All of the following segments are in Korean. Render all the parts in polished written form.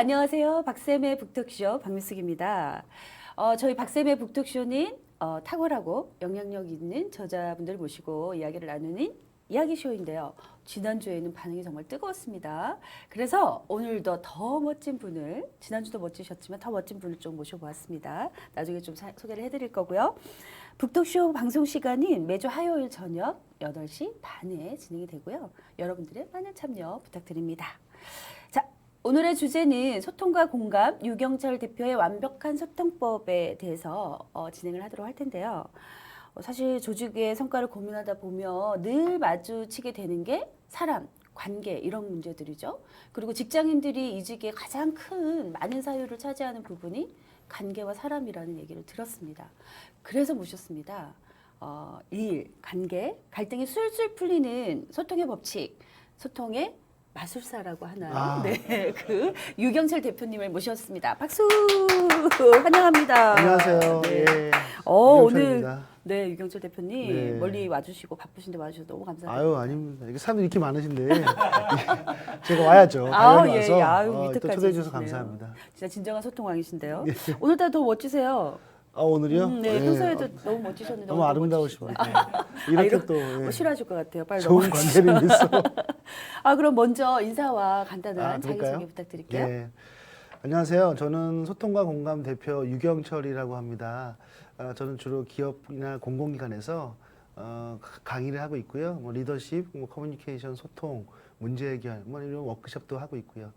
안녕하세요. 박쌤의 북톡쇼 박미숙입니다. 저희 박쌤의 북톡쇼는 탁월하고 영향력 있는 저자분들 모시고 이야기를 나누는 이야기쇼인데요. 지난주에는 반응이 정말 뜨거웠습니다. 그래서 오늘도 더 멋진 분을, 지난주도 멋지셨지만 더 멋진 분을 좀 모셔보았습니다. 나중에 좀 소개를 해드릴 거고요. 북톡쇼 방송 시간은 매주 화요일 저녁 8시 반에 진행이 되고요. 여러분들의 많은 참여 부탁드립니다. 자, 오늘의 주제는 소통과 공감, 유경철 대표의 완벽한 소통법에 대해서 진행을 하도록 할 텐데요. 사실 조직의 성과를 고민하다 보면 늘 마주치게 되는 게 사람, 관계 이런 문제들이죠. 그리고 직장인들이 이직에 가장 큰 많은 사유를 차지하는 부분이 관계와 사람이라는 얘기를 들었습니다. 그래서 모셨습니다. 일, 관계, 갈등이 술술 풀리는 소통의 법칙, 소통의 마술사라고 하나요? 네, 그 유경철 대표님을 모셨습니다. 박수 환영합니다. 안녕하세요. 네. 예, 오늘 네 유경철 대표님 네. 멀리 와주시고 바쁘신데 와주셔서 너무 감사합니다. 아유 아닙니다. 이게 사람들이 이렇게 많으신데 제가 와야죠. 아우, 당연히 예, 와서 아유, 또 밑에까지 초대해 주셔서 해주시네요. 감사합니다. 진짜 진정한 소통왕이신데요. 오늘따라 더 멋지세요. 오늘요? 네, 예, 평소에도 너무 멋지셨는데 너무 오늘 더 아름다우십니다. 멋지십니다. 이렇게 이런- 또 예, 싫어하실 것 같아요. 빨리 좋은 넘어가시죠. 관계를 위해서. 그럼 먼저 인사와 간단한 그럴까요? 자기소개 부탁드릴게요. 예. 안녕하세요. 저는 소통과 공감 대표 유경철이라고 합니다. 저는 주로 기업이나 공공기관에서 강의를 하고 있고요. 뭐 리더십, 뭐 커뮤니케이션, 소통, 문제 해결, 뭐 이런 워크숍도 하고 있고요.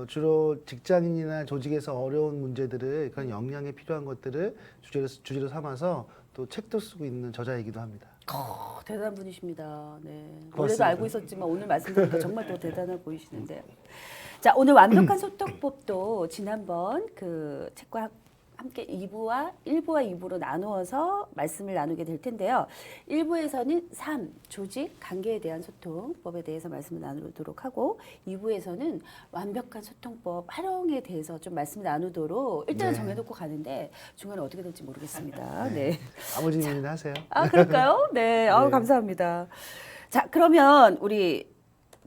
주로 직장인이나 조직에서 어려운 문제들을 그런 역량에 필요한 것들을 주제로 삼아서 또 책도 쓰고 있는 저자이기도 합니다. 대단한 분이십니다. 네. 원래도 고맙습니다. 알고 있었지만 오늘 말씀드리니까 정말 더 대단해 보이시는데요. 자, 오늘 완벽한 소통법도 지난번 그 책과 함께 1부와 2부로 나누어서 말씀을 나누게 될 텐데요. 1부에서는 삶, 조직, 관계에 대한 소통법에 대해서 말씀을 나누도록 하고 2부에서는 완벽한 소통법 활용에 대해서 좀 말씀을 나누도록 일단은 네. 정해놓고 가는데 중간에 어떻게 될지 모르겠습니다. 네. 아무 질문이나 하세요. 그럴까요? 네. 네. 감사합니다. 자, 그러면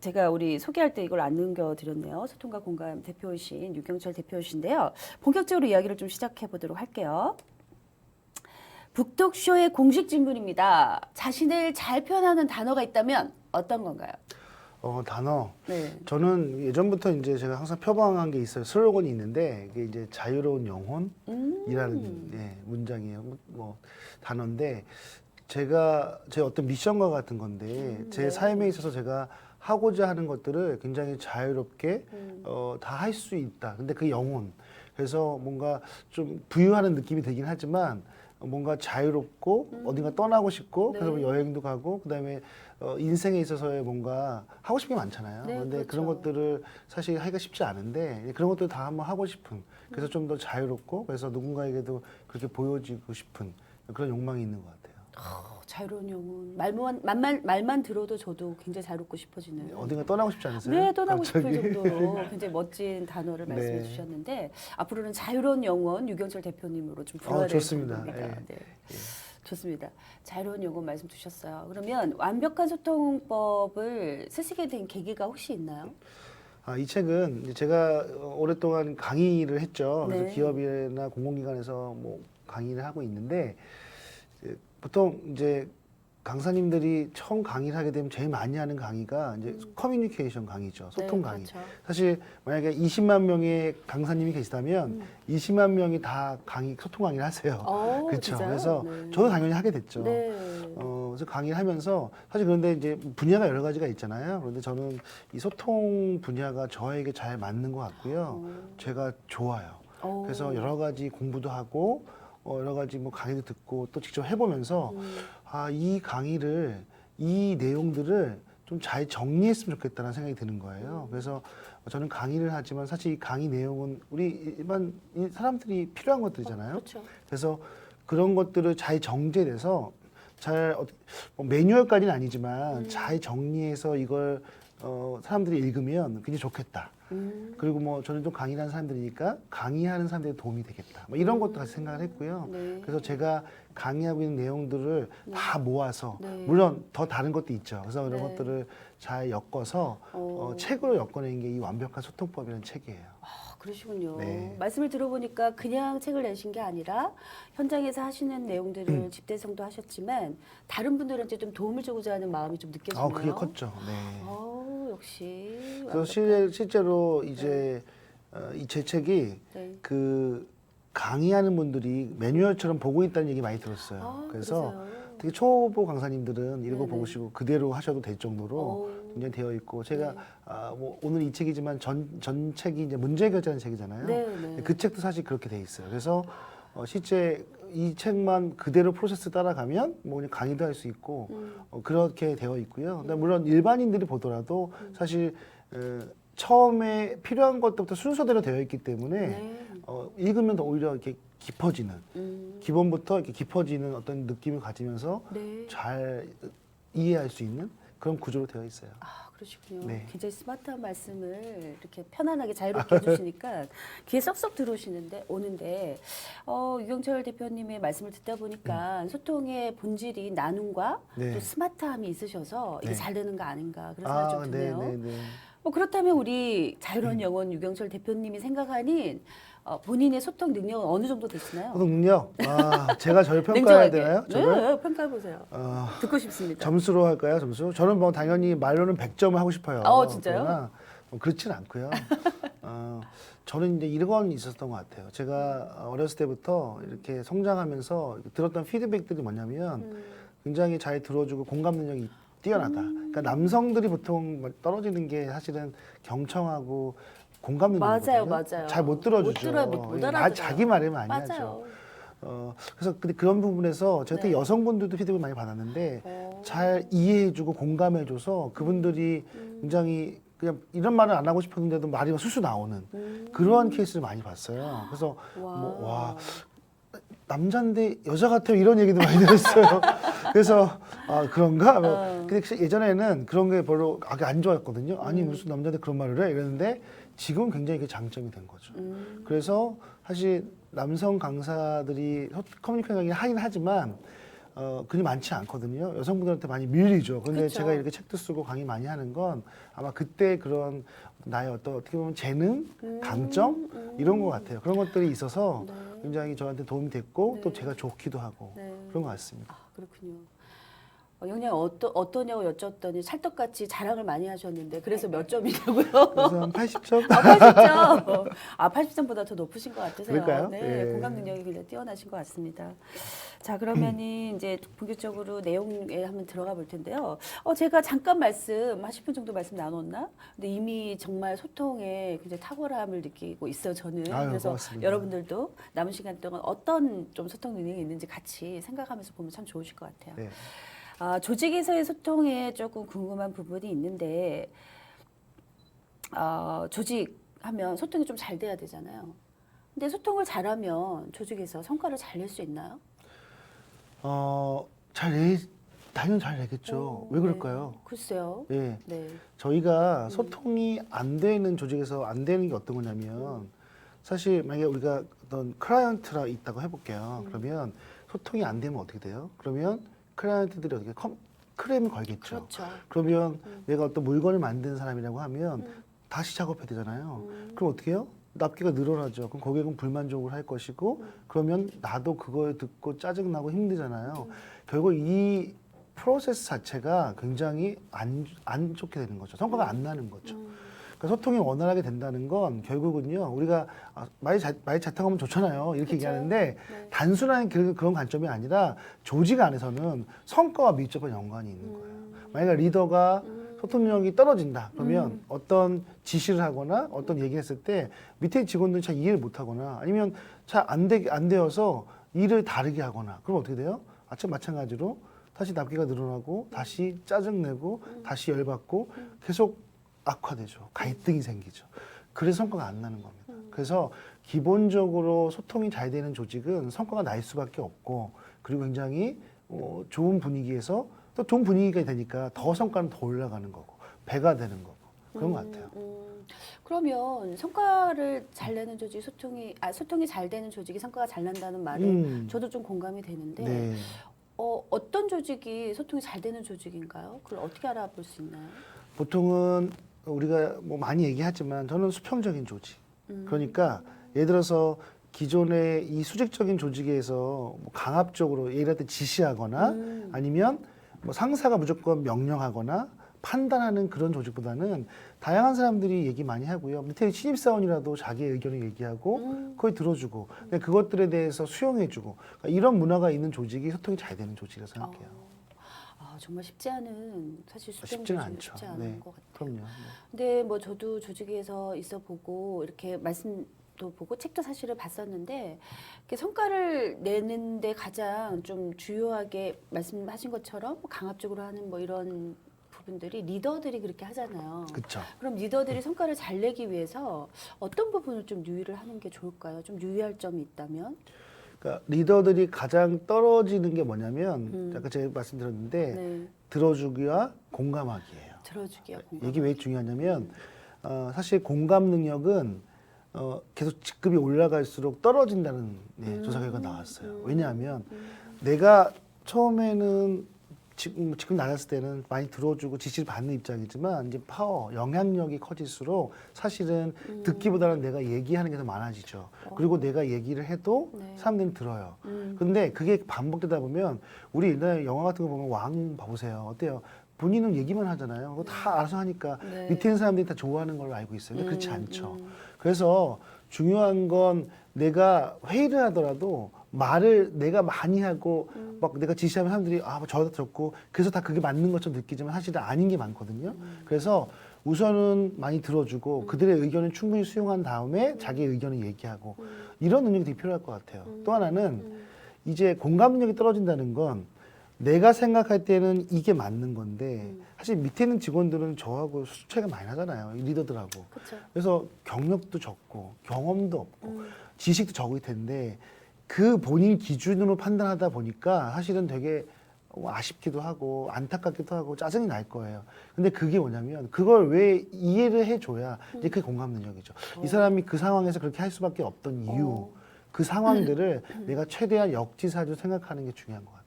제가 소개할 때 이걸 안 넘겨드렸네요. 소통과 공감 대표이신 유경철 대표이신데요. 본격적으로 이야기를 좀 시작해 보도록 할게요. 북톡쇼의 공식 질문입니다. 자신을 잘 표현하는 단어가 있다면 어떤 건가요? 단어. 네. 저는 예전부터 이제 제가 항상 표방한 게 있어요. 슬로건이 있는데 이게 이제 자유로운 영혼이라는 예, 문장이에요. 뭐 단어인데 제 어떤 미션과 같은 건데 제 네. 삶에 있어서 제가 하고자 하는 것들을 굉장히 자유롭게 다 할 수 있다. 근데 그 영혼. 그래서 뭔가 좀 부유하는 느낌이 되긴 하지만 뭔가 자유롭고 어딘가 떠나고 싶고 네. 그래서 뭐 여행도 가고 그다음에 인생에 있어서의 뭔가 하고 싶은 게 많잖아요. 네, 그런데 그렇죠. 그런 것들을 사실 하기가 쉽지 않은데 그런 것들 다 한번 하고 싶은 그래서 좀 더 자유롭고 그래서 누군가에게도 그렇게 보여지고 싶은 그런 욕망이 있는 것 같아요. 자유로운 영혼. 말만 들어도 저도 굉장히 자유롭고 싶어지는. 어딘가 떠나고 싶지 않으세요? 네, 떠나고 갑자기? 싶을 정도로 굉장히 멋진 단어를 네. 말씀해 주셨는데 앞으로는 자유로운 영혼 유경철 대표님으로 좀 불러야 되는 좋습니다. 겁니다. 예. 네. 좋습니다. 자유로운 영혼 말씀 주셨어요. 그러면 완벽한 소통법을 쓰시게 된 계기가 혹시 있나요? 이 책은 이제 제가 오랫동안 강의를 했죠. 그래서 네. 기업이나 공공기관에서 뭐 강의를 하고 있는데 이제 보통 이제 강사님들이 처음 강의를 하게 되면 제일 많이 하는 강의가 이제 커뮤니케이션 강의죠. 소통 네, 강의. 그렇죠. 사실 만약에 20만 명의 강사님이 계시다면 20만 명이 다 소통 강의를 하세요. 그렇죠. 진짜요? 그래서 네. 저도 당연히 하게 됐죠. 네. 그래서 강의를 하면서 사실 그런데 이제 분야가 여러 가지가 있잖아요. 그런데 저는 이 소통 분야가 저에게 잘 맞는 것 같고요. 제가 좋아요. 그래서 여러 가지 공부도 하고 여러 가지 뭐 강의도 듣고 또 직접 해보면서 이 강의를 이 내용들을 좀 잘 정리했으면 좋겠다는 생각이 드는 거예요. 그래서 저는 강의를 하지만 사실 이 강의 내용은 우리 일반 사람들이 필요한 것들이잖아요. 그렇죠. 그래서 그런 것들을 잘 정제돼서 뭐 매뉴얼까지는 아니지만 잘 정리해서 이걸 사람들이 읽으면 굉장히 좋겠다. 그리고 뭐 저는 좀 강의를 하는 사람들이니까 강의하는 사람들에게 도움이 되겠다. 뭐 이런 것도 같이 생각을 했고요. 네. 그래서 제가 강의하고 있는 내용들을 다 모아서 네. 물론 더 다른 것도 있죠. 그래서 이런 네. 것들을 잘 엮어서 책으로 엮어낸 게 이 완벽한 소통법이라는 책이에요. 그러시군요. 네. 말씀을 들어보니까 그냥 책을 내신 게 아니라 현장에서 하시는 내용들을 집대성도 하셨지만 다른 분들한테 좀 도움을 주고자 하는 마음이 좀 느껴지네요. 그게 컸죠. 네. 역시. 그래서 실제로 이제 이 제 책이 네. 그 강의하는 분들이 매뉴얼처럼 보고 있다는 얘기 많이 들었어요. 그래서 그러세요? 되게 초보 강사님들은 읽어보시고 네네. 그대로 하셔도 될 정도로 오. 굉장히 되어 있고 제가 네. 뭐 오늘 이 책이지만 전 책이 이제 문제 해결자는 책이잖아요. 네. 그 책도 사실 그렇게 돼 있어요. 그래서 실제 이 책만 그대로 프로세스 따라가면 뭐 그냥 강의도 할 수 있고 그렇게 되어 있고요. 근데 물론 일반인들이 보더라도 사실 처음에 필요한 것부터 순서대로 되어 있기 때문에 네. 읽으면 더 오히려 이렇게 깊어지는 음. 기본부터 이렇게 깊어지는 어떤 느낌을 가지면서 네. 잘 이해할 수 있는 그런 구조로 되어 있어요. 그러시군요. 네. 굉장히 스마트한 말씀을 이렇게 편안하게 자유롭게 해주시니까 귀에 쏙쏙 오는데 유경철 대표님의 말씀을 듣다 보니까 소통의 본질이 나눔과 네. 또 스마트함이 있으셔서 이게 네. 잘 되는 거 아닌가 그런 생각이 좀 드네요. 네. 뭐 그렇다면 우리 자유로운 영혼 유경철 대표님이 생각하는 본인의 소통 능력은 어느 정도 되시나요? 소통 능력. 제가 저를 평가해야 되나요? 저를? 네, 평가해 보세요. 듣고 싶습니다. 점수로 할까요? 점수? 저는 뭐 당연히 말로는 100점을 하고 싶어요. 진짜요? 그러나 그렇진 않고요. 저는 이제 이런 있었던 것 같아요. 제가 어렸을 때부터 이렇게 성장하면서 들었던 피드백들이 뭐냐면 굉장히 잘 들어주고 공감 능력이 뛰어나다. 그러니까 남성들이 보통 떨어지는 게 사실은 경청하고 공감 능력이거든요. 맞아요. 잘 못 들어주죠. 못 알아들어요. 자기 말을 많이 맞아요. 하죠. 그래서 근데 그런 부분에서 제가 되게 여성분들도 피드백을 많이 받았는데 잘 이해해주고 공감해줘서 그분들이 굉장히 그냥 이런 말을 안 하고 싶었는데도 말이 막 술술 나오는 그러한 케이스를 많이 봤어요. 그래서 와 남잔데 여자 같아요 이런 얘기도 많이 들었어요. 그래서 그런가? 근데 예전에는 그런 게 별로 안 좋아했거든요. 아니 무슨 남자한테 그런 말을 해? 이랬는데 지금은 굉장히 그게 장점이 된 거죠. 그래서 사실 남성 강사들이 커뮤니케이션이 하긴 하지만 그리 많지 않거든요. 여성분들한테 많이 밀리죠. 근데 그쵸. 제가 이렇게 책도 쓰고 강의 많이 하는 건 아마 그때 그런 나의 어떻게 보면 재능, 강점 이런 것 같아요. 그런 것들이 있어서 굉장히 저한테 도움이 됐고 또 제가 좋기도 하고 그런 것 같습니다. 그렇군요. 영양 어떠냐고 여쭤봤더니 찰떡같이 자랑을 많이 하셨는데 그래서 몇 점이냐고요? 그래서 한 80점? 80점. 80점보다 더 높으신 것 같으세요. 그럴까요? 네, 예. 공감 능력이 굉장히 뛰어나신 것 같습니다. 자, 그러면은 이제 본격적으로 내용에 한번 들어가 볼 텐데요. 제가 잠깐 한 10분 정도 말씀 나눴나? 근데 이미 정말 소통에 굉장히 탁월함을 느끼고 있어요, 저는. 그래서 고맙습니다. 여러분들도 남은 시간 동안 어떤 좀 소통 능력이 있는지 같이 생각하면서 보면 참 좋으실 것 같아요. 네. 조직에서의 소통에 조금 궁금한 부분이 있는데 조직하면 소통이 좀 잘 돼야 되잖아요. 근데 소통을 잘하면 조직에서 성과를 잘 낼 수 있나요? 당연히 잘 내겠죠. 왜 그럴까요? 네. 글쎄요. 예. 네. 저희가 소통이 안 되는 조직에서 안 되는 게 어떤 거냐면 사실 만약에 우리가 어떤 클라이언트가 있다고 해볼게요. 그러면 소통이 안 되면 어떻게 돼요? 그러면 클라이언트들이 어떻게 크레임을 걸겠죠. 그렇죠. 그러면 내가 어떤 물건을 만드는 사람이라고 하면 다시 작업해야 되잖아요. 그럼 어떻게 해요? 납기가 늘어나죠. 그럼 고객은 불만족을 할 것이고 그러면 나도 그걸 듣고 짜증나고 힘들잖아요. 결국 이 프로세스 자체가 굉장히 안 좋게 되는 거죠. 성과가 안 나는 거죠. 그러니까 소통이 원활하게 된다는 건 결국은요. 우리가 말이 잘 통하면 좋잖아요. 이렇게 그쵸? 얘기하는데 단순한 그런 관점이 아니라 조직 안에서는 성과와 밀접한 연관이 있는 거예요. 만약에 리더가 소통력이 떨어진다. 그러면 어떤 지시를 하거나 어떤 얘기를 했을 때 밑에 직원들이 잘 이해를 못 하거나 아니면 잘 안 되어서 일을 다르게 하거나 그럼 어떻게 돼요? 마찬가지로 다시 납기가 늘어나고 다시 짜증내고 다시 열받고 계속 악화되죠. 갈등이 생기죠. 그래서 성과가 안 나는 겁니다. 그래서 기본적으로 소통이 잘 되는 조직은 성과가 날 수밖에 없고 그리고 굉장히 좋은 분위기에서 또 좋은 분위기가 되니까 더 성과는 더 올라가는 거고 배가 되는 거고 그런 것 같아요. 그러면 성과를 잘 내는 조직 소통이 잘 되는 조직이 성과가 잘 난다는 말은 저도 좀 공감이 되는데 네. 어떤 조직이 소통이 잘 되는 조직인가요? 그걸 어떻게 알아볼 수 있나요? 보통은 우리가 뭐 많이 얘기하지만 저는 수평적인 조직. 그러니까 예를 들어서 기존의 이 수직적인 조직에서 뭐 강압적으로 예를 들어 지시하거나 아니면 뭐 상사가 무조건 명령하거나 판단하는 그런 조직보다는 다양한 사람들이 얘기 많이 하고요. 밑에 신입사원이라도 자기의 의견을 얘기하고 거의 들어주고 근데 그것들에 대해서 수용해주고 그러니까 이런 문화가 있는 조직이 소통이 잘 되는 조직이라고 생각해요. 정말 쉽지 않은 사실 수평 쉽지는 조직은 않죠. 쉽지 않은 네. 것 같아요. 그럼요. 네. 근데 뭐 저도 조직에서 있어 보고 이렇게 말씀도 보고 책도 사실을 봤었는데 이렇게 성과를 내는데 가장 좀 주요하게 말씀하신 것처럼 강압적으로 하는 뭐 이런 부분들이 리더들이 그렇게 하잖아요. 그렇죠. 그럼 리더들이 성과를 잘 내기 위해서 어떤 부분을 좀 유의를 하는 게 좋을까요? 좀 유의할 점이 있다면? 그러니까 리더들이 가장 떨어지는 게 뭐냐면 아까 제가 말씀드렸는데 네, 들어주기와 공감하기예요. 들어주기야 공감. 이게 왜 중요하냐면 사실 공감 능력은 계속 직급이 올라갈수록 떨어진다는 조사 결과가 나왔어요. 왜냐하면 내가 처음에는 지금 나갔을 때는 많이 들어주고 지시를 받는 입장이지만 이제 파워, 영향력이 커질수록 사실은 듣기보다는 내가 얘기하는 게 더 많아지죠. 그리고 내가 얘기를 해도 네. 사람들은 들어요. 근데 그게 반복되다 보면 우리 옛날에 영화 같은 거 보면 왕 봐보세요. 어때요? 본인은 얘기만 하잖아요. 그거 다 알아서 하니까 네. 밑에 있는 사람들이 다 좋아하는 걸로 알고 있어요. 근데 그렇지 않죠. 그래서 중요한 건 내가 회의를 하더라도 말을 내가 많이 하고 막 내가 지시하면 사람들이 저다 들었고 그래서 다 그게 맞는 것처럼 느끼지만 사실은 아닌 게 많거든요. 그래서 우선은 많이 들어주고 그들의 의견을 충분히 수용한 다음에 자기의 의견을 얘기하고 이런 능력이 되게 필요할 것 같아요. 또 하나는 이제 공감 능력이 떨어진다는 건 내가 생각할 때는 이게 맞는 건데 사실 밑에 있는 직원들은 저하고 수준 차이가 많이 나잖아요. 이 리더들하고. 그렇죠. 그래서 경력도 적고 경험도 없고 지식도 적을 텐데 그 본인 기준으로 판단하다 보니까 사실은 되게 아쉽기도 하고 안타깝기도 하고 짜증이 날 거예요. 근데 그게 뭐냐면 그걸 왜 이해를 해줘야 이제 그게 공감 능력이죠. 이 사람이 그 상황에서 그렇게 할 수밖에 없던 이유, 그 상황들을 내가 최대한 역지사지로 생각하는 게 중요한 것 같아요.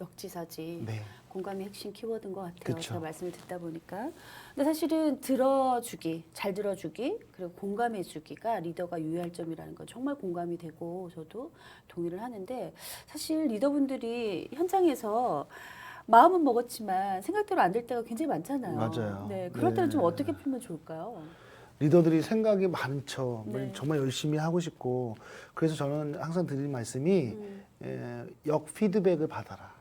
역지사지. 네. 공감이 핵심 키워드인 것 같아요. 그쵸. 제가 말씀을 듣다 보니까. 근데 사실은 들어주기, 잘 들어주기, 그리고 공감해주기가 리더가 유의할 점이라는 건 정말 공감이 되고 저도 동의를 하는데 사실 리더분들이 현장에서 마음은 먹었지만 생각대로 안 될 때가 굉장히 많잖아요. 맞아요. 네, 그럴 때는 좀 네. 어떻게 풀면 좋을까요? 리더들이 생각이 많죠. 네. 정말 열심히 하고 싶고 그래서 저는 항상 드리는 말씀이 역 피드백을 받아라.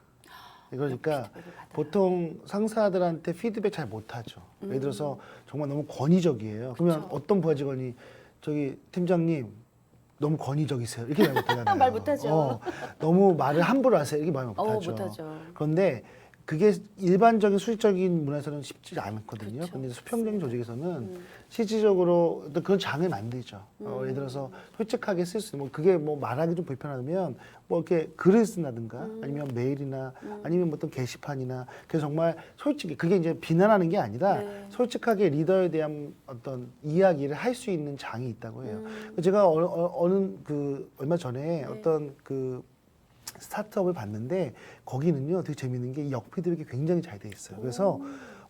그러니까 피드백을 받아라. 보통 상사들한테 피드백 잘 못하죠. 예를 들어서 정말 너무 권위적이에요. 그러면 그쵸. 어떤 부하 직원이 저기 팀장님 너무 권위적이세요. 이렇게 말 못하잖아요. 말 못하죠. 너무 말을 함부로 하세요. 이렇게 말 못하죠. 못하죠. 그런데 그게 일반적인 수직적인 문화에서는 쉽지 않거든요. 그렇죠. 근데 수평적인 조직에서는 실질적으로 어떤 그런 장을 만들죠. 예를 들어서 솔직하게 쓸 수 있는, 뭐 그게 뭐 말하기 좀 불편하면 뭐 이렇게 글을 쓴다든가 아니면 메일이나 아니면 뭐 어떤 게시판이나 그래서 정말 솔직히 그게 이제 비난하는 게 아니라 네. 솔직하게 리더에 대한 어떤 이야기를 할 수 있는 장이 있다고 해요. 제가 어느 그 얼마 전에 어떤 그 스타트업을 봤는데 거기는요 되게 재밌는 게 역 피드백이 굉장히 잘 돼 있어요. 그래서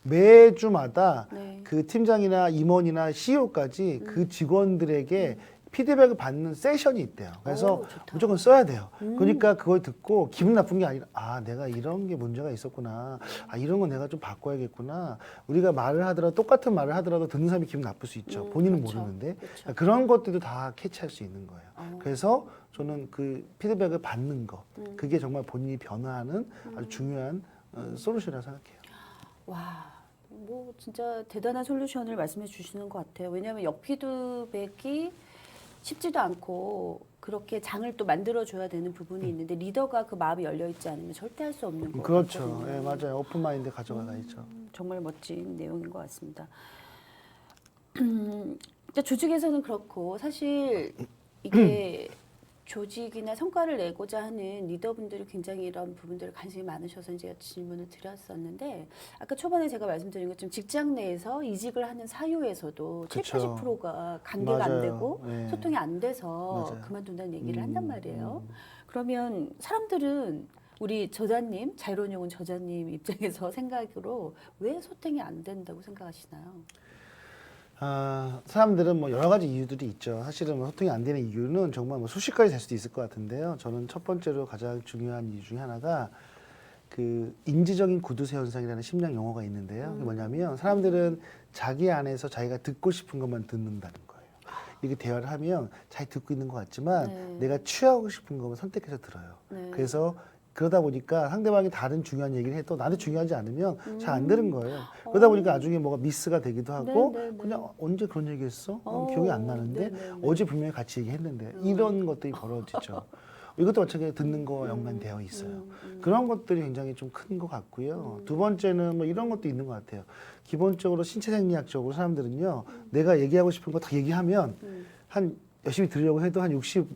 매주마다 네. 그 팀장이나 임원이나 CEO까지 그 직원들에게 피드백을 받는 세션이 있대요. 그래서 오, 좋다. 무조건 써야 돼요. 그러니까 그걸 듣고 기분 나쁜 게 아니라 내가 이런 게 문제가 있었구나. 이런 건 내가 좀 바꿔야겠구나. 우리가 말을 하더라도 똑같은 말을 하더라도 듣는 사람이 기분 나쁠 수 있죠. 본인은 그렇죠. 모르는데 그렇죠. 그런 것들도 다 캐치할 수 있는 거예요. 그래서 저는 그 피드백을 받는 거 그게 정말 본인이 변화하는 아주 중요한 솔루션이라고 생각해요. 와, 뭐 진짜 대단한 솔루션을 말씀해 주시는 것 같아요. 왜냐하면 역피드백이 쉽지도 않고 그렇게 장을 또 만들어줘야 되는 부분이 있는데 리더가 그 마음이 열려 있지 않으면 절대 할 수 없는 것 그렇죠. 같거든요. 예, 맞아요. 오픈 마인드 가져가야죠. 정말 멋진 내용인 것 같습니다. 그러니까 조직에서는 그렇고 사실 이게 조직이나 성과를 내고자 하는 리더분들이 굉장히 이런 부분들에 관심이 많으셔서 제가 질문을 드렸었는데 아까 초반에 제가 말씀드린 것처럼 직장 내에서 이직을 하는 사유에서도 그쵸. 70%가 관계가 안 맞아요. 되고 네. 소통이 안 돼서 맞아요. 그만둔다는 얘기를 한단 말이에요. 그러면 사람들은 우리 저자님, 자유로운 저자님 입장에서 생각으로 왜 소통이 안 된다고 생각하시나요? 사람들은 뭐 여러 가지 이유들이 있죠. 사실은 뭐 소통이 안 되는 이유는 정말 뭐 수십 가지 될 수도 있을 것 같은데요. 저는 첫 번째로 가장 중요한 이유 중에 하나가 그 인지적인 구두쇠 현상이라는 심리학 용어가 있는데요. 그게 뭐냐면 사람들은 자기 안에서 자기가 듣고 싶은 것만 듣는다는 거예요. 이렇게 대화를 하면 잘 듣고 있는 것 같지만 네. 내가 취하고 싶은 것만 선택해서 들어요. 네. 그래서 그러다 보니까 상대방이 다른 중요한 얘기를 해도 나한테 중요하지 않으면 잘 안 들은 거예요. 그러다 보니까 나중에 뭐가 미스가 되기도 하고 네, 네, 네. 그냥 언제 그런 얘기했어? 기억이 안 나는데 네, 네, 네. 어제 분명히 같이 얘기했는데 이런 것들이 벌어지죠. 이것도 마찬가지로 듣는 거와 연관되어 있어요. 그런 것들이 굉장히 좀 큰 것 같고요. 두 번째는 뭐 이런 것도 있는 것 같아요. 기본적으로 신체 생리학적으로 사람들은요, 내가 얘기하고 싶은 거 다 얘기하면 한 열심히 들으려고 해도 한 65%,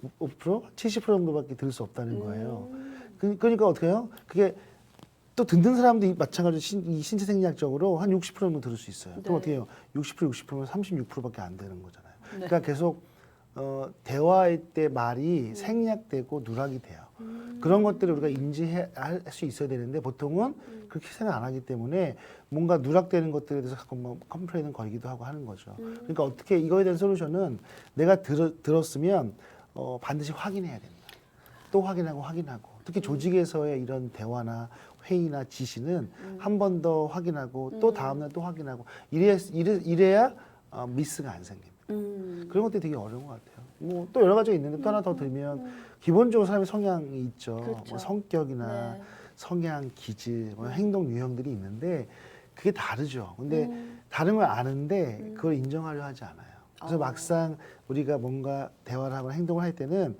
70% 정도밖에 들을 수 없다는 거예요. 그러니까 어떻게 해요? 그게 또 듣는 사람도 마찬가지로 이 신체 생리학적으로 한 60% 정도 들을 수 있어요. 그럼 네. 어떻게 해요? 60%, 60%면 36%밖에 안 되는 거잖아요. 네. 그러니까 계속 대화할 때 말이 생략되고 누락이 돼요. 그런 것들을 우리가 인지할 수 있어야 되는데 보통은 그렇게 생각 안 하기 때문에 뭔가 누락되는 것들에 대해서 가끔 뭐 컴플레인을 걸기도 하고 하는 거죠. 그러니까 어떻게 이거에 대한 솔루션은 내가 들었으면 반드시 확인해야 된다. 또 확인하고 특히 조직에서의 이런 대화나 회의나 지시는 한 번 더 확인하고 또 다음날 또 확인하고 이래야 미스가 안 생깁니다. 그런 것들이 되게 어려운 것 같아요. 뭐 또 여러 가지가 있는데 또 하나 더 들면 기본적으로 사람의 성향이 있죠. 그렇죠. 뭐 성격이나 네. 성향, 기질, 뭐 행동 유형들이 있는데 그게 다르죠. 근데 다른 걸 아는데 그걸 인정하려 하지 않아요. 그래서 막상 우리가 뭔가 대화를 하거나 행동을 할 때는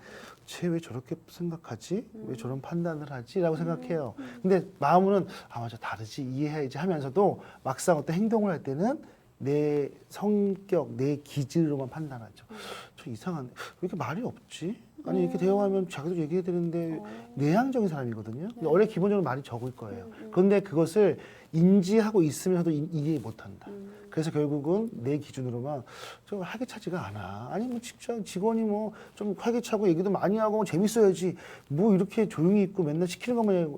쟤 왜 저렇게 생각하지? 왜 저런 판단을 하지? 라고 생각해요. 근데 마음으로는 아 맞아 다르지 이해해야지 하면서도 막상 어떤 행동을 할 때는 내 성격, 내 기질로만 판단하죠. 저 이상한데 왜 이렇게 말이 없지? 아니 이렇게 대화하면 자기도 얘기해야 되는데 내향적인 사람이거든요. 근데 원래 기본적으로 말이 적을 거예요. 그런데 그것을 인지하고 있으면서도 이해 못한다. 그래서 결국은 내 기준으로만 좀 활기차지가 않아. 아니 뭐 직원이 뭐 좀 활기차고 얘기도 많이 하고 뭐 재밌어야지. 뭐 이렇게 조용히 있고 맨날 시키는 것만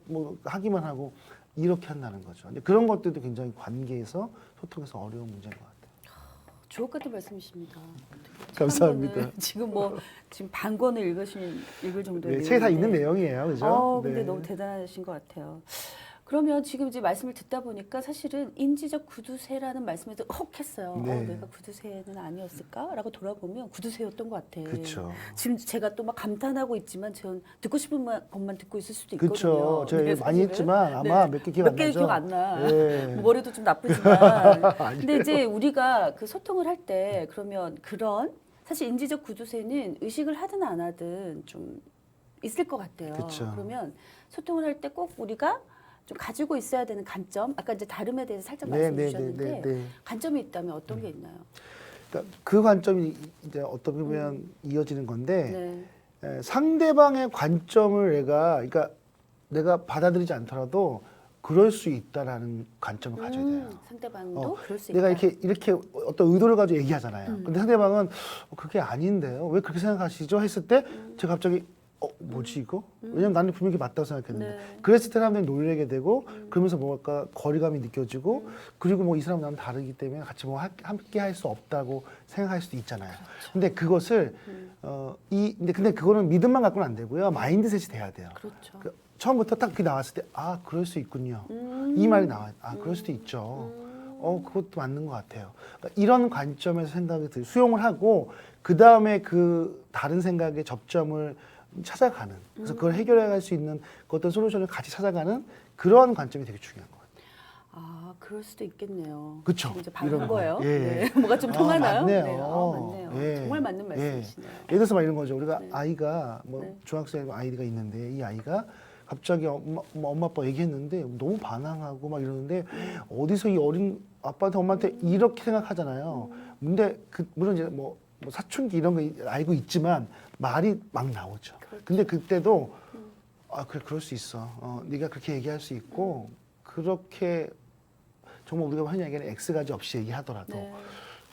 뭐 하기만 하고 이렇게 한다는 거죠. 근데 그런 것들도 굉장히 관계에서 소통에서 어려운 문제인 것 같아요. 주옥 같은 말씀이십니다. 감사합니다. 한 권을 지금 반 권을 읽을 정도의 네, 책에 다 있는 내용인데. 내용이에요, 그죠? 근데 네. 너무 대단하신 것 같아요. 그러면 지금 이제 말씀을 듣다 보니까 사실은 인지적 구두쇠라는 말씀에도 혹했어요. 네. 내가 구두쇠는 아니었을까라고 돌아보면 구두쇠였던 것 같아. 그렇죠. 지금 제가 또 막 감탄하고 있지만 전 듣고 싶은 것만 듣고 있을 수도 있거든요. 그렇죠. 제가 네, 많이 사실은. 했지만 아마 몇 개 기억 안 몇 개 나죠? 기억 안 나. 네. 뭐 머리도 좀 나쁘지만. 근데 이제 우리가 그 소통을 할 때 그러면 그런 사실 인지적 구두쇠는 의식을 하든 안 하든 좀 있을 것 같아요. 그쵸. 그러면 소통을 할 때 꼭 우리가 좀 가지고 있어야 되는 관점, 아까 이제 다름에 대해서 살짝 네, 말씀해 네, 주셨는데 네, 네, 네. 관점이 있다면 어떤 게 있나요? 그러니까 그 관점이 이제 어떻게 보면 이어지는 건데 네. 상대방의 관점을 내가 받아들이지 않더라도 그럴 수 있다라는 관점을 가져야 돼요. 상대방도 그럴 수 내가 있다. 이렇게 어떤 의도를 가지고 얘기하잖아요. 근데 상대방은 그게 아닌데요. 왜 그렇게 생각하시죠? 했을 때 제가 갑자기 뭐지 이거? 왜냐면 나는 분명히 맞다고 생각했는데 네. 그랬을 때 사람들이 놀래게 되고 그러면서 뭔가 거리감이 느껴지고 그리고 뭐 이 사람은 나랑 다르기 때문에 같이 뭐 함께 할 수 없다고 생각할 수도 있잖아요. 근데 그것을 근데 그거는 믿음만 갖고는 안 되고요. 마인드셋이 돼야 돼요. 그렇죠. 처음부터 딱 그게 나왔을 때 그럴 수 있군요. 이 말이 나와요. 그럴 수도 있죠. 그것도 맞는 것 같아요. 그러니까 이런 관점에서 생각이 수용을 하고 그 다음에 그 다른 생각의 접점을 찾아가는 그래서 그걸 해결해갈 수 있는 그 어떤 솔루션을 같이 찾아가는 그런 관점이 되게 중요한 것 같아요. 그럴 수도 있겠네요. 그쵸. 이제 이런 반한 거. 거예요. 예. 네. 뭐가 좀 통하나요? 맞네요. 네. 맞네요. 예. 정말 맞는 예. 말씀이시네요. 예를 들어서 막 이런 거죠. 우리가 네. 아이가 뭐 네. 중학생 아이가 있는데 이 아이가 갑자기 엄마 아빠 얘기했는데 너무 반항하고 막 이러는데 어디서 이 어린 아빠한테 엄마한테 이렇게 생각하잖아요. 근데 물론 이제 뭐 사춘기 이런 거 알고 있지만 말이 막 나오죠. 그렇죠. 근데 그때도 그래 그럴 수 있어. 네가 그렇게 얘기할 수 있고 그렇게 정말 우리가 흔히 얘기하는 X가지 없이 얘기하더라도 네.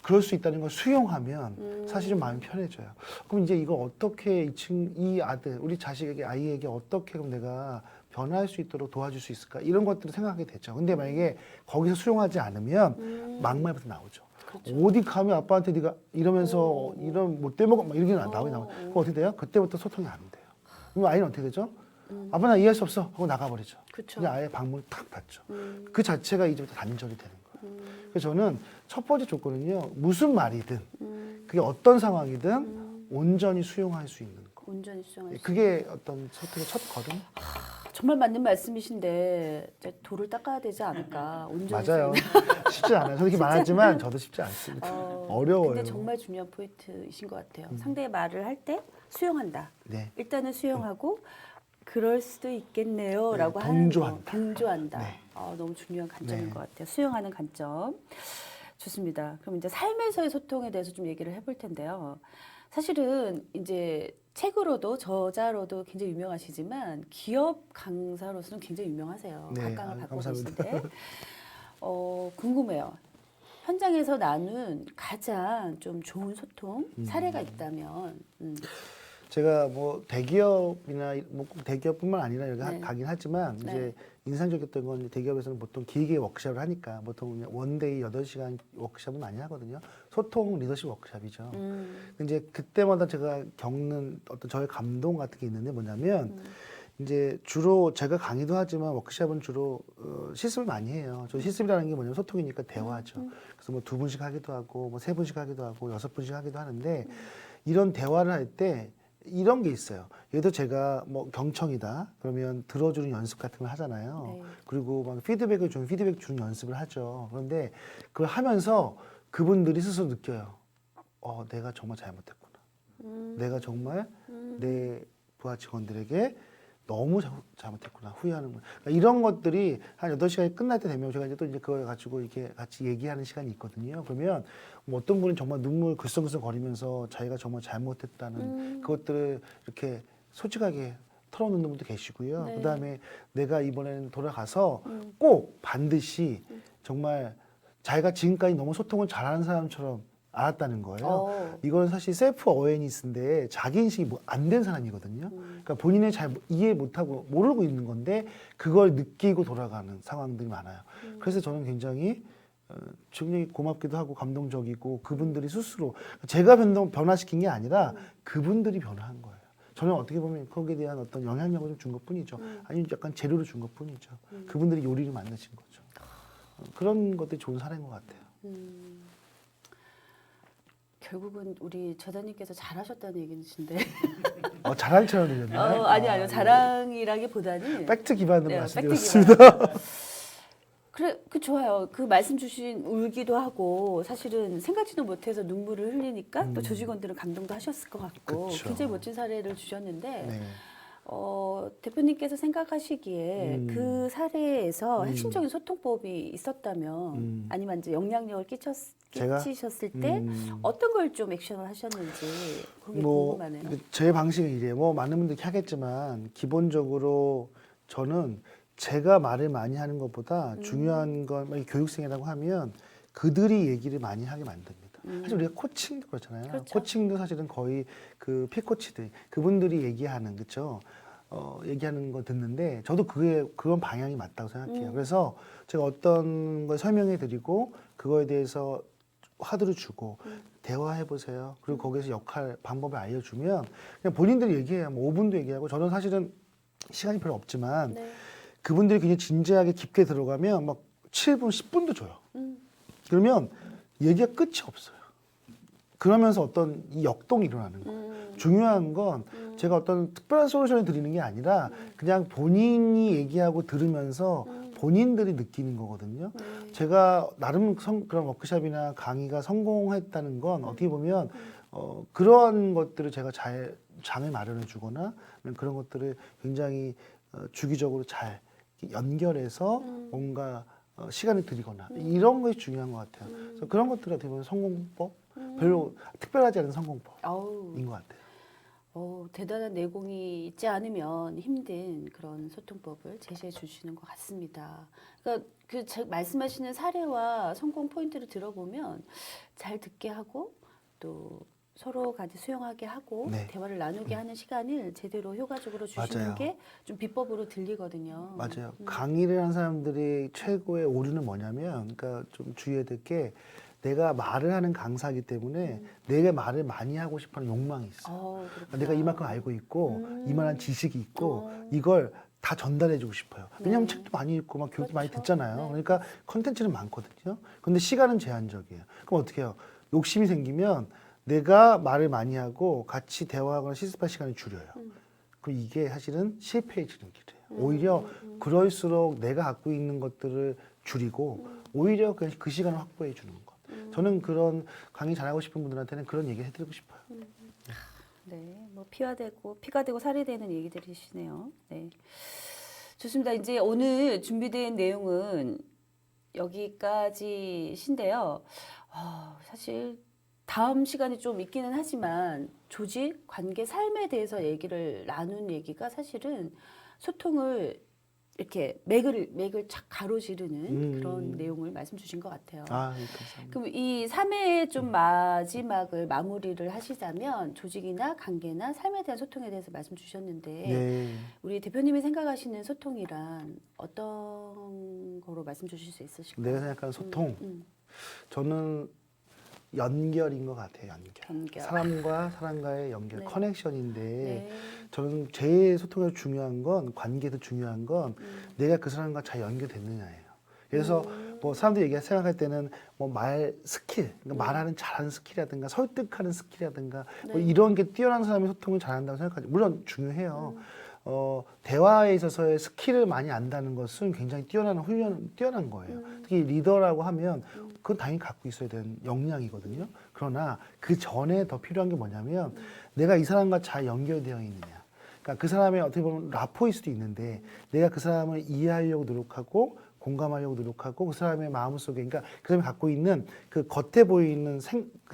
그럴 수 있다는 걸 수용하면 사실 좀 마음이 편해져요. 그럼 이제 이걸 어떻게 이 아들, 우리 자식에게, 아이에게 어떻게 그럼 내가 변화할 수 있도록 도와줄 수 있을까? 이런 것들을 생각하게 되죠. 근데 만약에 거기서 수용하지 않으면 막말부터 나오죠. 어디 가면 아빠한테 네가 이러면서 이런 못돼 먹어 막 이렇게 나오게 나와. 그럼 어떻게 돼요? 그때부터 소통이 안 돼요. 그럼 아이는 어떻게 되죠? 아빠 나 이해할 수 없어 하고 나가버리죠. 그쵸. 그냥 아예 방문을 탁 닫죠. 그 자체가 이제부터 단절이 되는 거예요. 그래서 저는 첫 번째 조건은요, 무슨 말이든 그게 어떤 상황이든 온전히 수용할 수 있는 거. 온전히 수용할 수 그게 어떤 소통의 첫 걸음? 정말 맞는 말씀이신데 이제 돌을 닦아야 되지 않을까. 온전히 맞아요. 쉽지 않아요. 저도 이렇게 말하지만 저도 쉽지 않습니다. 어려워요. 근데 정말 중요한 포인트이신 것 같아요. 상대의 말을 할 때 수용한다. 네. 일단은 수용하고 그럴 수도 있겠네요라고 네, 하는 동조한다. 거. 동조한다. 네. 너무 중요한 관점인 네. 것 같아요. 수용하는 관점. 좋습니다. 그럼 이제 삶에서의 소통에 대해서 좀 얘기를 해볼 텐데요. 사실은 이제 책으로도 저자로도 굉장히 유명하시지만 기업 강사로서는 굉장히 유명하세요. 네, 각광을 받고 감사합니다. 계신데 궁금해요. 현장에서 나눈 가장 좀 좋은 소통 사례가 있다면 제가 뭐 대기업이나 뭐 꼭 대기업뿐만 아니라 여기 네. 가긴 하지만 네. 이제 인상적이었던 건 대기업에서는 보통 길게 워크숍을 하니까 보통 그냥 원데이 8시간 워크숍은 많이 하거든요. 소통 리더십 워크숍이죠. 이제 그때마다 제가 겪는 어떤 저의 감동 같은 게 있는데 뭐냐면 이제 주로 제가 강의도 하지만 워크숍은 주로 실습을 많이 해요. 저 실습이라는 게 뭐냐면 소통이니까 대화죠. 그래서 뭐 2분씩 하기도 하고 뭐 3분씩 하기도 하고 6분씩 하기도 하는데 이런 대화를 할 때 이런 게 있어요. 얘도 제가 뭐 경청이다 그러면 들어주는 연습 같은 걸 하잖아요. 네. 그리고 막 피드백 주는 연습을 하죠. 그런데 그걸 하면서 그분들이 스스로 느껴요. 내가 정말 잘못했구나. 내가 정말 내 부하 직원들에게 너무 잘못했구나. 후회하는구나. 그러니까 이런 것들이 한 8시간이 끝날 때 되면 제가 이제 또 이제 그걸 가지고 이렇게 같이 얘기하는 시간이 있거든요. 그러면 뭐 어떤 분은 정말 눈물 글썽글썽 거리면서 자기가 정말 잘못했다는 그것들을 이렇게 솔직하게 털어놓는 분도 계시고요. 네. 그다음에 내가 이번에는 돌아가서 꼭 반드시 정말 자기가 지금까지 너무 소통을 잘하는 사람처럼 알았다는 거예요. 이건 사실 셀프 어웨니스인데 자기 인식이 뭐 안 된 사람이거든요. 그러니까 본인을 잘 이해 못하고 모르고 있는 건데 그걸 느끼고 돌아가는 상황들이 많아요. 그래서 저는 굉장히 굉장히 고맙기도 하고 감동적이고 그분들이 스스로 제가 변화시킨 게 아니라 그분들이 변화한 거예요. 저는 어떻게 보면 거기에 대한 어떤 영향력을 좀 준 것뿐이죠. 아니면 약간 재료를 준 것뿐이죠. 그분들이 요리를 만드신 거죠. 그런 것들이 좋은 사례인 것 같아요. 결국은 우리 저자님께서 잘하셨다는 얘기신데. 자랑처럼 들렸나요? 아니요. 자랑이라기보다는 팩트 기반으로 네, 말씀드렸습니다. 그래, 좋아요. 그 말씀 주신 울기도 하고 사실은 생각지도 못해서 눈물을 흘리니까 또 저 직원들은 감동도 하셨을 것 같고 그쵸. 굉장히 멋진 사례를 주셨는데 네. 대표님께서 생각하시기에 그 사례에서 핵심적인 소통법이 있었다면 아니면 이제 영향력을 제가? 끼치셨을 때 어떤 걸 좀 액션을 하셨는지 그게 뭐 궁금하네요. 제 방식은 이제 뭐 많은 분들이 하겠지만 기본적으로 저는 제가 말을 많이 하는 것보다 중요한 건 만약에 교육생이라고 하면 그들이 얘기를 많이 하게 만듭니다. 사실 우리가 코칭도 그렇잖아요. 그렇죠. 코칭도 사실은 거의 그 피코치들 그분들이 얘기하는 그렇죠. 얘기하는 거 듣는데 저도 그건 방향이 맞다고 생각해요. 그래서 제가 어떤 걸 설명해 드리고 그거에 대해서 화두를 주고 대화해 보세요. 그리고 거기서 역할 방법을 알려주면 그냥 본인들이 얘기해요. 뭐 5분도 얘기하고 저는 사실은 시간이 별로 없지만 네. 그분들이 굉장히 진지하게 깊게 들어가면 막 7분, 10분도 줘요. 그러면 얘기가 끝이 없어요. 그러면서 어떤 이 역동이 일어나는 거예요. 중요한 건 제가 어떤 특별한 솔루션을 드리는 게 아니라 그냥 본인이 얘기하고 들으면서 본인들이 느끼는 거거든요. 제가 나름 그런 워크숍이나 강의가 성공했다는 건 어떻게 보면 그런 것들을 제가 장을 마련해 주거나 그런 것들을 굉장히 주기적으로 잘 연결해서 뭔가 시간을 들이거나 이런 것이 중요한 것 같아요. 그래서 그런 것들이 어떻게 보면 성공법, 별로 특별하지 않은 성공법인 것 같아요. 대단한 내공이 있지 않으면 힘든 그런 소통법을 제시해 주시는 것 같습니다. 그러니까 말씀하시는 사례와 성공 포인트를 들어보면 잘 듣게 하고 또 서로 같이 수용하게 하고 네. 대화를 나누게 하는 시간을 제대로 효과적으로 주시는 맞아요. 게 좀 비법으로 들리거든요. 맞아요. 강의를 하는 사람들이 최고의 오류는 뭐냐면, 그러니까 좀 주의해야 될 게 내가 말을 하는 강사이기 때문에 내가 말을 많이 하고 싶어하는 욕망이 있어. 그렇구나. 내가 이만큼 알고 있고 이만한 지식이 있고 이걸 다 전달해주고 싶어요. 왜냐하면 책도 많이 읽고 막 교육도 많이 그렇죠. 듣잖아요. 네. 그러니까 컨텐츠는 많거든요. 근데 시간은 제한적이에요. 그럼 어떻게 해요? 욕심이 생기면 내가 말을 많이 하고 같이 대화하거나 실습할 시간을 줄여요. 그럼 이게 사실은 실패의 지름길이에요. 오히려 그럴수록 내가 갖고 있는 것들을 줄이고 오히려 그 시간을 확보해 주는 것. 저는 그런 강의 잘하고 싶은 분들한테는 그런 얘기 해드리고 싶어요. 네, 뭐 피가 되고 살이 되는 얘기들이시네요. 네, 좋습니다. 이제 오늘 준비된 내용은 여기까지신데요. 사실 다음 시간이 좀 있기는 하지만 조직, 관계, 삶에 대해서 얘기를 나눈 얘기가 사실은 소통을 이렇게 맥을 착 가로지르는 그런 내용을 말씀 주신 것 같아요. 감사합니다. 그럼 이 3회의 좀 마지막을 마무리를 하시자면 조직이나 관계나 삶에 대한 소통에 대해서 말씀 주셨는데 네. 우리 대표님이 생각하시는 소통이란 어떤 거로 말씀 주실 수 있으실까요? 내가 생각하는 소통. 저는 연결인 것 같아요. 연결. 사람과 사람과의 연결, 네. 커넥션인데 네. 저는 제일 소통에서 중요한 건 관계에서 중요한 건 내가 그 사람과 잘 연결됐느냐예요. 그래서 뭐 사람들이 생각할 때는 뭐 말 스킬, 그러니까 말하는 잘하는 스킬이라든가 설득하는 스킬이라든가 뭐 이런 게 뛰어난 사람이 소통을 잘한다고 생각하죠. 물론 중요해요. 대화에 있어서의 스킬을 많이 안다는 것은 굉장히 뛰어난 거예요. 특히 리더라고 하면 그건 당연히 갖고 있어야 되는 역량이거든요. 그러나 그 전에 더 필요한 게 뭐냐면 내가 이 사람과 잘 연결되어 있느냐. 그러니까 그 사람의 어떻게 보면 라포일 수도 있는데 내가 그 사람을 이해하려고 노력하고 공감하려고 노력하고 그 사람의 마음속에 그러니까 그 사람이 갖고 있는 그 겉에 보이는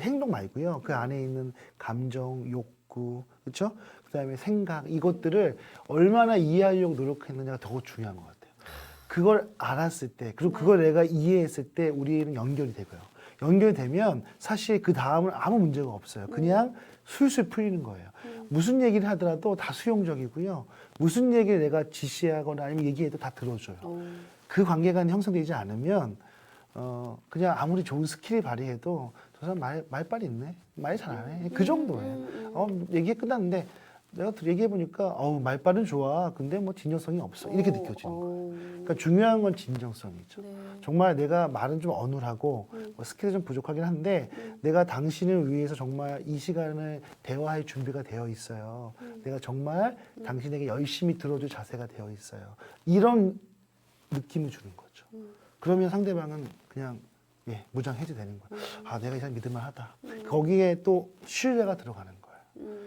행동 말고요. 그 안에 있는 감정, 욕구, 그렇죠? 그다음에 생각 이것들을 얼마나 이해하려고 노력했느냐가 더 중요한 것 같아요. 그걸 알았을 때 그리고 그걸 내가 이해했을 때 우리는 연결이 되고요. 연결되면 사실 그 다음은 아무 문제가 없어요. 그냥 술술 풀리는 거예요. 무슨 얘기를 하더라도 다 수용적이고요. 무슨 얘기를 내가 지시하거나 아니면 얘기해도 다 들어줘요. 그 관계가 형성되지 않으면 그냥 아무리 좋은 스킬을 발휘해도 저 사람 말빨이 있네. 말 잘 안 해. 그 정도예요. 얘기 끝났는데 내가 얘기해보니까 말빨은 좋아. 근데 뭐 진정성이 없어. 이렇게 느껴지는 거예요. 그러니까 중요한 건 진정성이죠. 네. 정말 내가 말은 좀 어눌하고 뭐 스킬이 좀 부족하긴 한데 내가 당신을 위해서 정말 이 시간을 대화할 준비가 되어 있어요. 내가 정말 당신에게 열심히 들어줄 자세가 되어 있어요. 이런 느낌을 주는 거죠. 그러면 상대방은 그냥 무장 해제되는 거예요. 내가 이 사람 믿을만 하다. 거기에 또 신뢰가 들어가는 거예요.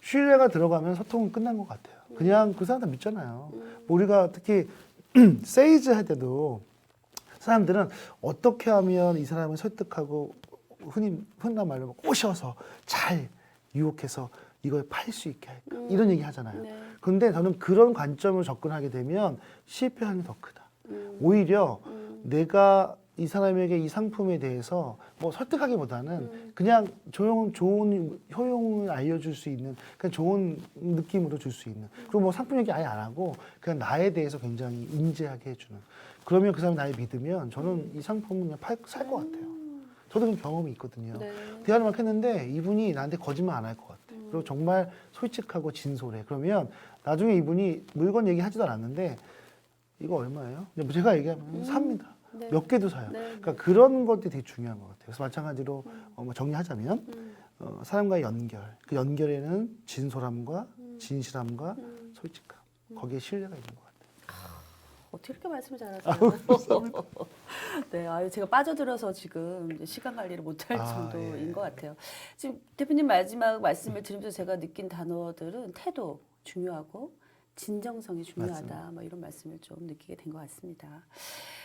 신뢰가 들어가면 소통은 끝난 것 같아요. 그냥 그 사람 다 믿잖아요. 뭐 우리가 특히 세일즈 할 때도 사람들은 어떻게 하면 이 사람을 설득하고 흔한 말로 꼬셔서 잘 유혹해서 이걸 팔 수 있게 할까 이런 얘기 하잖아요. 네. 근데 저는 그런 관점으로 접근하게 되면 실패하는 게 더 크다. 오히려 내가 이 사람에게 이 상품에 대해서 뭐 설득하기보다는 그냥 좋은 효용을 알려줄 수 있는 그냥 좋은 느낌으로 줄 수 있는 그리고 뭐 상품 얘기 아예 안 하고 그냥 나에 대해서 굉장히 인지하게 해주는 그러면 그 사람이 나를 믿으면 저는 이 상품은 그냥 살 것 같아요. 저도 그런 경험이 있거든요. 네. 대화를 막 했는데 이분이 나한테 거짓말 안 할 것 같아. 그리고 정말 솔직하고 진솔해. 그러면 나중에 이분이 물건 얘기하지도 않았는데 이거 얼마예요? 제가 얘기하면 삽니다. 네. 몇 개도 사요. 네. 그러니까 그런 것들이 되게 중요한 것 같아요. 그래서 마찬가지로 뭐 정리하자면 사람과의 연결, 그 연결에는 진솔함과 진실함과 솔직함, 거기에 신뢰가 있는 것 같아요. 어떻게 이렇게 말씀을 잘하세요? 네, 제가 빠져들어서 지금 이제 시간 관리를 못할 정도인 것 같아요. 지금 대표님 마지막 말씀을 들으면서 제가 느낀 단어들은 태도 중요하고 진정성이 중요하다. 뭐 이런 말씀을 좀 느끼게 된 것 같습니다.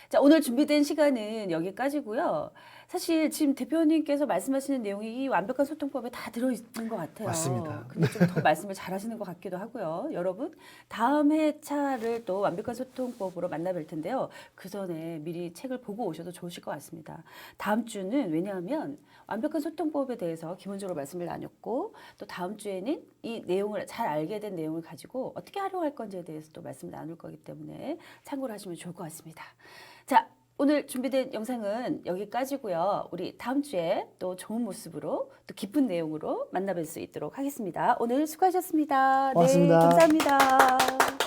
자, 오늘 준비된 시간은 여기까지고요. 사실 지금 대표님께서 말씀하시는 내용이 이 완벽한 소통법에 다 들어있는 것 같아요. 맞습니다. 근데 좀 더 말씀을 잘하시는 것 같기도 하고요. 여러분, 다음 회차를 또 완벽한 소통법으로 만나뵐 텐데요. 그 전에 미리 책을 보고 오셔도 좋으실 것 같습니다. 다음 주는 왜냐하면 완벽한 소통법에 대해서 기본적으로 말씀을 나눴고 또 다음 주에는 이 내용을 잘 알게 된 내용을 가지고 어떻게 활용할 건지에 대해서 또 말씀을 나눌 거기 때문에 참고를 하시면 좋을 것 같습니다. 자, 오늘 준비된 영상은 여기까지고요. 우리 다음 주에 또 좋은 모습으로 또 기쁜 내용으로 만나뵐 수 있도록 하겠습니다. 오늘 수고하셨습니다. 고맙습니다. 네, 감사합니다.